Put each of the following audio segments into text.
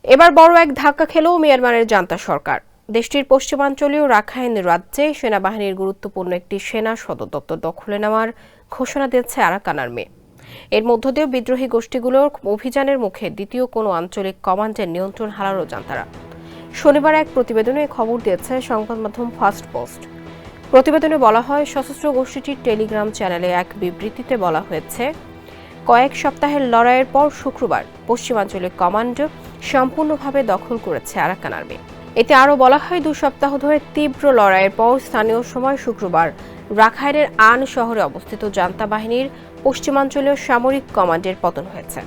এবার বড় এক ধাক্কা খেল মিয়ানমারের জান্তা সরকার। দেশটির পশ্চিমাঞ্চলীয় রাখাইন রাজ্যে সেনাবাহিনীর গুরুত্বপূর্ণ একটি সেনা সদর দপ্তর দখলে নেওয়ার ঘোষণা দিয়েছে আরাকান আর্মি। এর মধ্য দিয়েও বিদ্রোহী গোষ্ঠীগুলোর অভিযানের মুখে দ্বিতীয় কোনো আঞ্চলিক কমান্ডের নিয়ন্ত্রণ হারালো জান্তারা। শনিবার এক প্রতিবেদনে খবর দিয়েছে সংবাদ মাধ্যম ফার্স্ট পোস্ট। প্রতিবেদনে বলা হয়, সশস্ত্র গোষ্ঠীটির টেলিগ্রাম চ্যানেলে এক বিবৃতিতে বলা হয়েছে, কয়েক সপ্তাহের লড়াইয়ের পর শুক্রবার পশ্চিমাঞ্চলিক কমান্ড সম্পূর্ণভাবে দখল করেছে আরাকান আর্মি। এতে আরও বলা হয়, 2 সপ্তাহ ধরে তীব্র লড়াইয়ের পর স্থানীয় সময় শুক্রবার রাখাইনের আন শহরে অবস্থিত জান্তা বাহিনীর পশ্চিমাঞ্চলীয় সামরিক কমান্ডের পতন হয়েছে।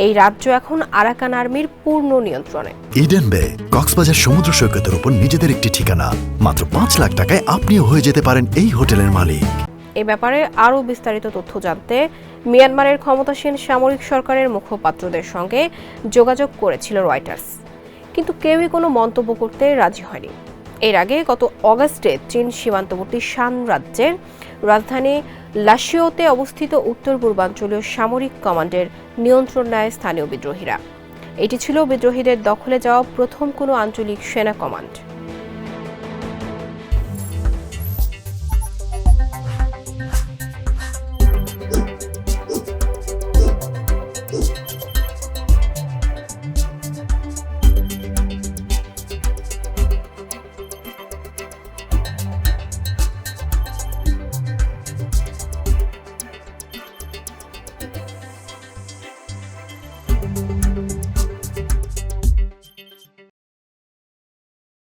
এই রাজ্য এখন আরাকান আর্মির পূর্ণ নিয়ন্ত্রণে। ইডেন বে কক্সবাজার সমুদ্র সৈকতের উপর নিজেদের একটি ঠিকানা। মাত্র 5 লাখ টাকায় আপনিও হয়ে যেতে পারেন এই হোটেলের মালিক। এ ব্যাপারে আরও বিস্তারিত তথ্য জানতে মিয়ানমারের ক্ষমতাসীন সামরিক সরকারের মুখপাত্রদের সঙ্গে যোগাযোগ করেছিল রয়টার্স, কিন্তু কেউই কোনো মন্তব্য করতে রাজি হয়নি। এর আগে গত অগাস্টে চীন সীমান্তবর্তী শান রাজ্যের রাজধানী লাশিওতে অবস্থিত উত্তর পূর্বাঞ্চলীয় সামরিক কমান্ডের নিয়ন্ত্রণ নেয় স্থানীয় বিদ্রোহীরা। এটি ছিল বিদ্রোহীদের দখলে যাওয়া প্রথম কোনো আঞ্চলিক সেনা কমান্ড।